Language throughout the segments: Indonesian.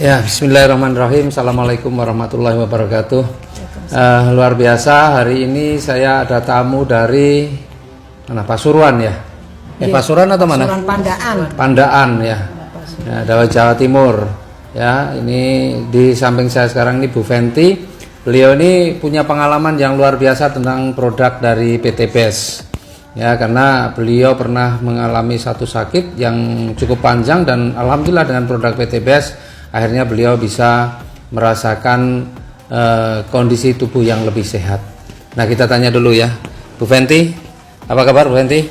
Ya, bismillahirrahmanirrahim. Assalamualaikum warahmatullahi wabarakatuh. Luar biasa, hari ini saya ada tamu dari mana? Pasuruan ya? Pasuruan atau mana? Pasuruan Pandaan. Pandaan ya. Ya, dari Jawa Timur. Ya, ini di samping saya sekarang ini Bu Fenty. Beliau ini punya pengalaman yang luar biasa tentang produk dari PT BES. Ya, karena beliau pernah mengalami satu sakit yang cukup panjang dan alhamdulillah dengan produk PT BES akhirnya beliau bisa merasakan kondisi tubuh yang lebih sehat. Nah, kita tanya dulu ya, Bu Fenty, apa kabar Bu Fenty?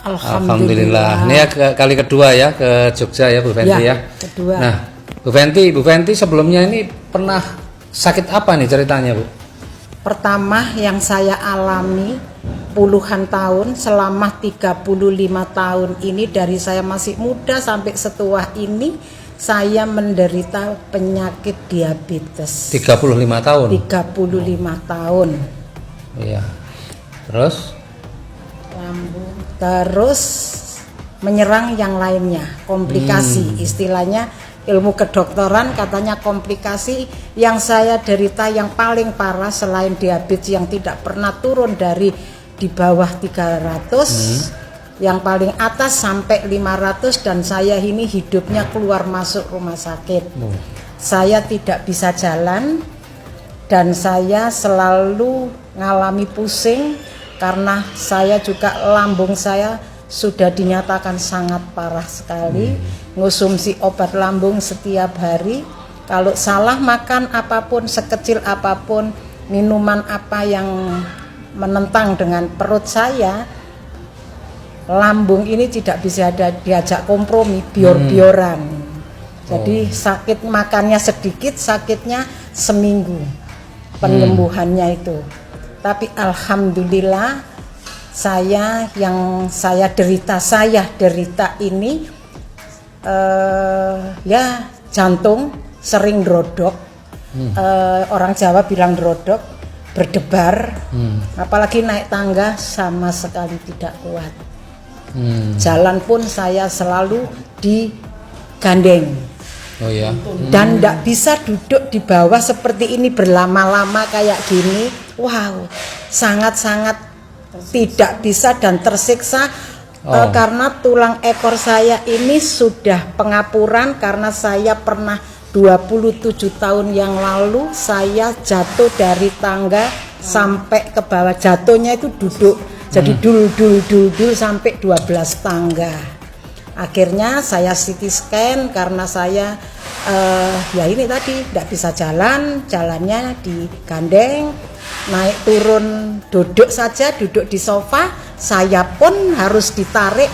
Alhamdulillah. Ini ya kali kedua ya ke Jogja ya Bu Fenty ya. Kedua. Nah, Bu Fenty sebelumnya ini pernah sakit apa nih ceritanya Bu? Pertama yang saya alami puluhan tahun, selama 35 tahun ini, dari saya masih muda sampai setua ini, saya menderita penyakit diabetes. 35 tahun? 35 tahun. Iya. Terus? Lambung. Terus menyerang yang lainnya, komplikasi. Istilahnya ilmu kedokteran katanya komplikasi yang saya derita yang paling parah selain diabetes yang tidak pernah turun dari di bawah 300. Yang paling atas sampai 500 dan saya ini hidupnya keluar masuk rumah sakit. Saya tidak bisa jalan dan saya selalu ngalami pusing karena saya juga lambung saya sudah dinyatakan sangat parah sekali. Ngonsumsi obat lambung setiap hari. Kalau salah makan apapun, sekecil apapun, minuman apa yang menentang dengan perut saya, lambung ini tidak bisa diajak kompromi, bior-bioran. Jadi sakit makannya sedikit, sakitnya seminggu penyembuhannya itu. Tapi alhamdulillah saya derita ini ya jantung sering drodok. Orang Jawa bilang drodok, berdebar. Apalagi naik tangga sama sekali tidak kuat. Jalan pun saya selalu digandeng. Oh ya. Dan tidak bisa duduk di bawah seperti ini berlama-lama kayak gini. Wow, sangat-sangat tidak bisa dan tersiksa. Karena tulang ekor saya ini sudah pengapuran karena saya pernah 27 tahun yang lalu saya jatuh dari tangga sampai ke bawah. Jatuhnya itu duduk. Jadi dul sampai 12 tangga. Akhirnya saya CT scan karena saya ya ini tadi tidak bisa jalan, jalannya digandeng, naik turun duduk saja, duduk di sofa, saya pun harus ditarik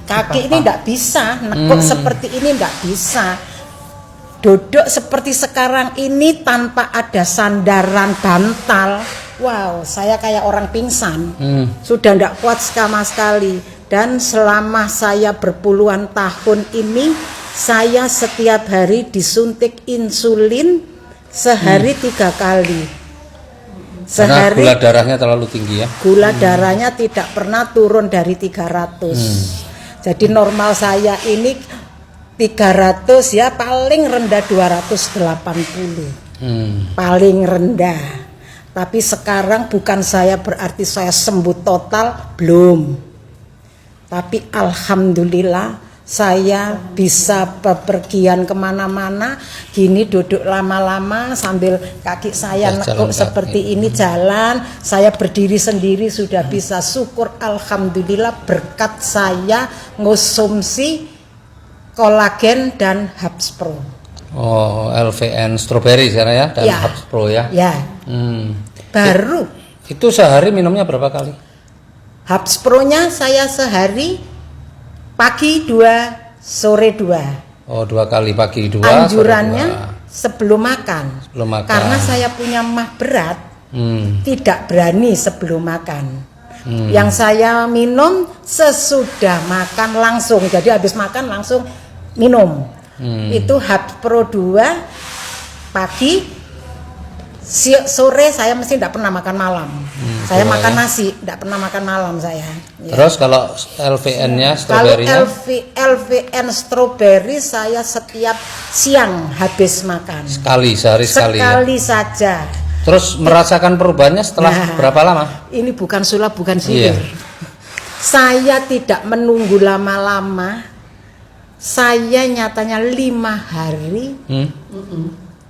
kaki ini tidak bisa, nekuk seperti ini tidak bisa. Duduk seperti sekarang ini tanpa ada sandaran bantal. Wow, saya kayak orang pingsan. Sudah tidak kuat sama sekali. Dan selama saya berpuluhan tahun ini, saya setiap hari disuntik insulin sehari 3 kali. Karena gula darahnya terlalu tinggi ya? Gula darahnya tidak pernah turun dari 300. Jadi normal saya ini 300 ya, paling rendah 280. Paling rendah. Tapi sekarang bukan saya berarti saya sembuh total, belum. Tapi alhamdulillah saya bisa bepergian kemana-mana. Gini duduk lama-lama sambil kaki saya nekuk seperti ini jalan. Saya berdiri sendiri sudah bisa, syukur alhamdulillah berkat saya ngonsumsi kolagen dan Habs Pro. Oh, LVN strawberry sekarang ya, dan Habs Pro ya. Ya. Baru. Itu sehari minumnya berapa kali? Habs Pro-nya saya sehari pagi 2, sore 2. Oh, 2 kali, pagi 2. Anjurannya sebelum makan. Karena saya punya mah berat, tidak berani sebelum makan. Yang saya minum sesudah makan langsung. Jadi habis makan langsung minum. Itu Habs Pro 2 pagi sore saya mesti tidak pernah makan malam. Saya makan nasi, tidak pernah makan malam saya. Ya. Terus kalau LVN-nya, stroberinya? Kalau LVN strawberry saya setiap siang habis makan. Sehari sekali. Sekali saja. Terus merasakan perubahannya setelah berapa lama? Ini bukan sulap, bukan sihir. Saya tidak menunggu lama-lama. Saya nyatanya 5 hari.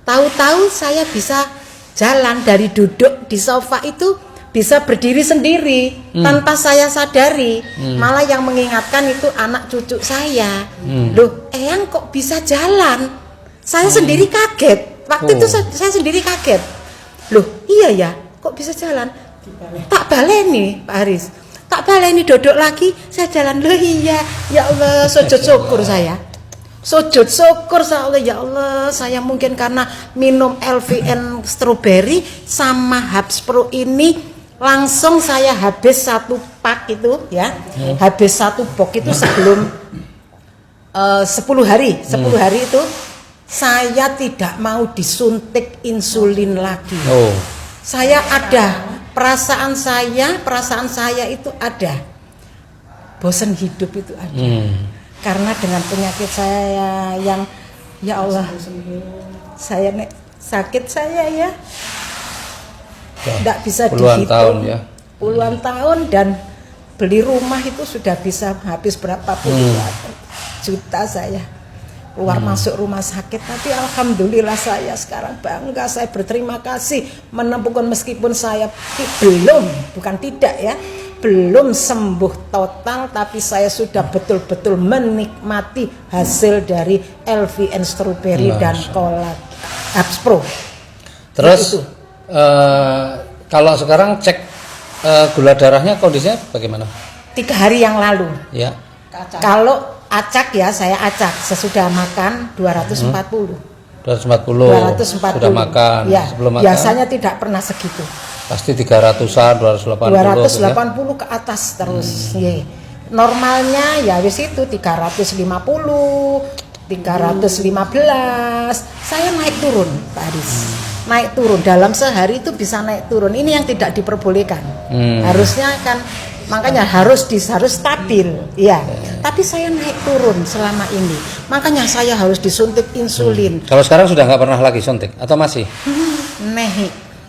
Tahu-tahu saya bisa jalan dari duduk di sofa itu bisa berdiri sendiri tanpa saya sadari. Malah yang mengingatkan itu anak cucu saya. Loh, Eyang kok bisa jalan? Saya sendiri kaget. Waktu itu saya sendiri kaget. Loh, iya ya, kok bisa jalan? Tak baleni, Pak Haris. Tak baleni duduk lagi, saya jalan. Loh iya, ya Allah, sujud syukur saya. Sujud syukur Allah, ya Allah, saya mungkin karena minum LVN strawberry sama Habs Pro ini langsung saya habis 1 pak itu ya. Habis 1 box itu sebelum 10 hari. 10 hari itu saya tidak mau disuntik insulin lagi. Saya ada perasaan saya itu ada. Bosan hidup itu ada. Karena dengan penyakit saya yang ya Allah, saya sakit saya ya tidak bisa dihitung. Puluhan tahun dan beli rumah itu sudah bisa habis berapa puluh juta saya keluar masuk rumah sakit. Tapi alhamdulillah saya sekarang bangga, saya berterima kasih menemukan meskipun saya belum sembuh total, tapi saya sudah betul-betul menikmati hasil dari LVN strawberry dan kolak Habs Pro. Terus kalau sekarang cek gula darahnya kondisinya bagaimana? 3 hari yang lalu. Ya. Kalau acak ya, saya acak sesudah makan 240. 240. Sudah makan. Ya, sebelum makan. Biasanya tidak pernah segitu. Pasti 300-an, 280 ke atas terus. Normalnya ya wis itu 350, 315. Saya naik turun, Pak Aris. Naik turun dalam sehari itu bisa naik turun. Ini yang tidak diperbolehkan. Harusnya kan makanya harus stabil. Ya. Tapi saya naik turun selama ini. Makanya saya harus disuntik insulin. Kalau sekarang sudah nggak pernah lagi suntik atau masih?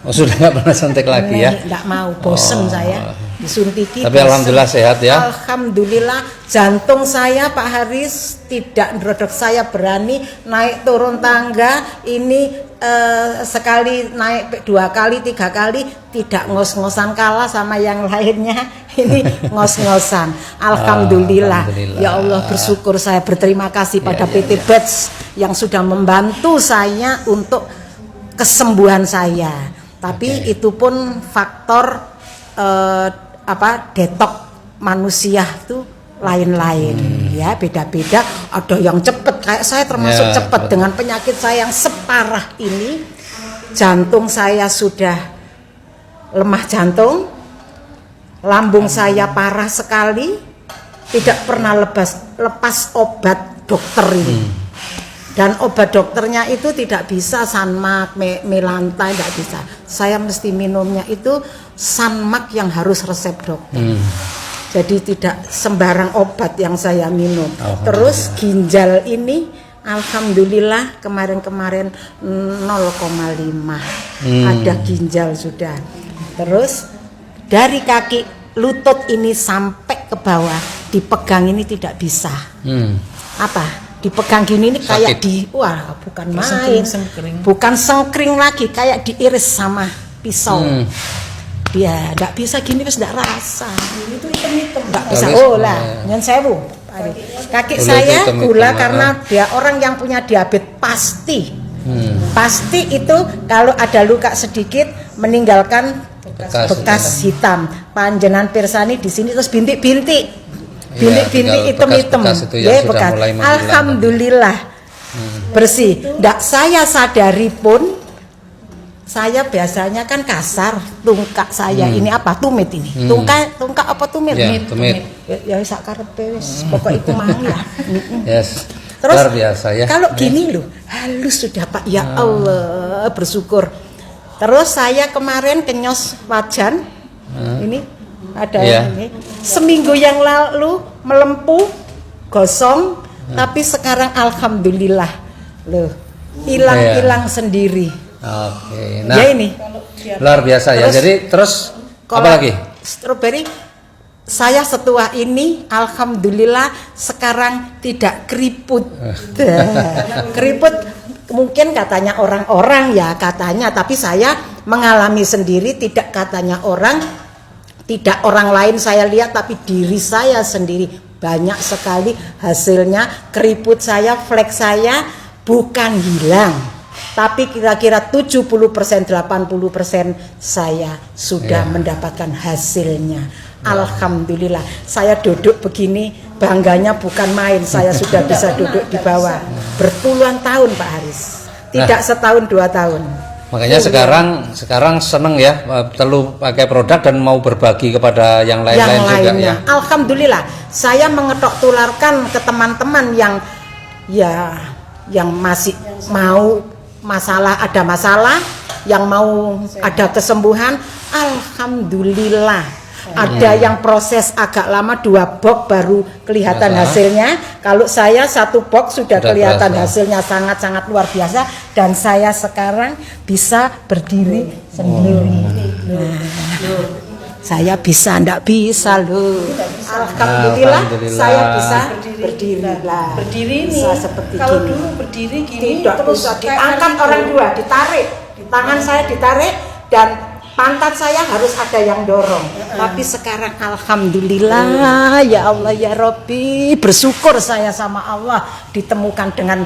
Sudah nggak pernah suntik lagi ya? Nggak mau, bosen saya disuntiki. Tapi alhamdulillah sehat ya. Alhamdulillah, jantung saya Pak Haris tidak nerodok. Saya berani naik turun tangga ini sekali naik 2 kali 3 kali tidak ngos-ngosan kalah sama yang lainnya. Ini ngos-ngosan. Alhamdulillah. Ya Allah, bersyukur, saya berterima kasih pada PT Beds yang sudah membantu saya untuk kesembuhan saya. Tapi itu pun faktor detok manusia itu lain-lain ya, beda-beda. Ada yang cepat, kayak saya termasuk cepat dengan penyakit saya yang separah ini. Jantung saya sudah lemah jantung, lambung saya parah sekali, tidak pernah lepas obat dokter ini. Dan obat dokternya itu tidak bisa Sanmak, Melanta, tidak bisa. Saya mesti minumnya itu Sanmak yang harus resep dokter. Jadi tidak sembarang obat yang saya minum. Terus ginjal ini alhamdulillah kemarin-kemarin 0,5. Ada ginjal sudah. Terus dari kaki lutut ini sampai ke bawah dipegang ini tidak bisa. Apa? Dipegang gini ini kayak bukan main, bukan sengkring lagi, kayak diiris sama pisau. Dia tidak bisa gini, wis tidak rasa. Ini tuh hitam-hitam, nggak bisa. Nyen sewu. Kaki saya gula karena dia orang yang punya diabetes pasti. Pasti itu kalau ada luka sedikit meninggalkan bekas hitam. Panjenengan pirsani di sini terus bintik-bintik. Bintik-bintik hitam-hitam, ya bekas. Alhamdulillah bersih. Ndak saya sadari pun, saya biasanya kan kasar. Tungkak saya ini apa? Tumit ini. Tungkak apa tumit? Tumit. Ya sak karepe wis. Pokok itu mang ya. Terus luar biasa ya. Kalau gini loh, halus sudah Pak. Ya Allah, bersyukur. Terus saya kemarin kenyos wajan, ini ada Iya. ini. Seminggu yang lalu melempuh, gosong, tapi sekarang alhamdulillah, loh, hilang sendiri. Oke. Nah, Ya ini. luar biasa ya. Terus, Jadi terus apa Kalau lagi? Strawberry, saya setua ini, alhamdulillah sekarang tidak keriput. Keriput mungkin katanya orang-orang ya katanya, tapi saya mengalami sendiri, tidak katanya orang, tidak orang lain saya lihat, tapi diri saya sendiri banyak sekali hasilnya. Keriput saya, flek saya bukan hilang, tapi kira-kira 70%, 80% saya sudah mendapatkan hasilnya. Alhamdulillah, saya duduk begini bangganya bukan main. Saya sudah bisa duduk di bawah berpuluhan tahun, Pak Haris. Tidak setahun 2 tahun. Makanya sekarang seneng ya, perlu pakai produk dan mau berbagi kepada yang lain-lain juga ya. Alhamdulillah, saya mengetok tularkan ke teman-teman yang masih mau ada masalah, yang mau ada kesembuhan. Alhamdulillah. Ada yang proses agak lama, 2 box baru kelihatan hasilnya. Kalau saya 1 box sudah kelihatan hasilnya, sangat-sangat luar biasa. Dan saya sekarang bisa berdiri sendiri. Saya bisa, enggak bisa loh. Alhamdulillah, saya bisa berdiri lah. Berdiri bisa nih. seperti Kalau gini. dulu berdiri gini Tidak terus bisa kayak diangkat gitu. orang 2, ditarik. Tangan saya ditarik dan pantat saya harus ada yang dorong. Tapi sekarang alhamdulillah, ya Allah ya Robbi, bersyukur saya sama Allah ditemukan dengan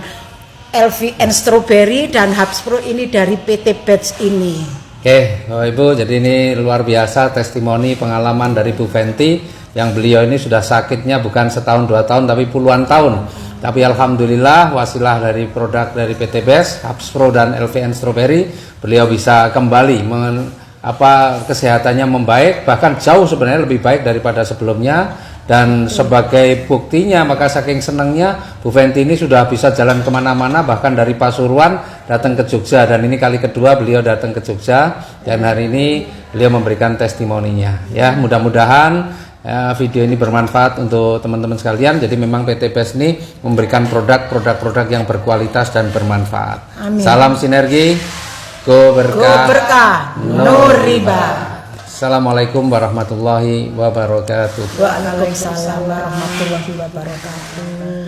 LVN Strawberry dan Habspro ini dari PT Batch ini. Oke, Bapak Ibu, jadi ini luar biasa testimoni pengalaman dari Bu Fenty yang beliau ini sudah sakitnya bukan setahun 2 tahun tapi puluhan tahun. Tapi alhamdulillah wasilah dari produk dari PT Batch, Habspro dan LVN Strawberry, beliau bisa kembali kesehatannya membaik, bahkan jauh sebenarnya lebih baik daripada sebelumnya. Dan sebagai buktinya, maka saking senangnya Bu Fenty ini sudah bisa jalan kemana-mana, bahkan dari Pasuruan datang ke Jogja, dan ini kali kedua beliau datang ke Jogja dan hari ini beliau memberikan testimoninya. Ya, mudah-mudahan video ini bermanfaat untuk teman-teman sekalian. Jadi memang PT Batch ini memberikan produk-produk yang berkualitas dan bermanfaat. Amin. Salam sinergi, go berkah, no riba. Assalamualaikum warahmatullahi wabarakatuh. Waalaikumsalam warahmatullahi wabarakatuh.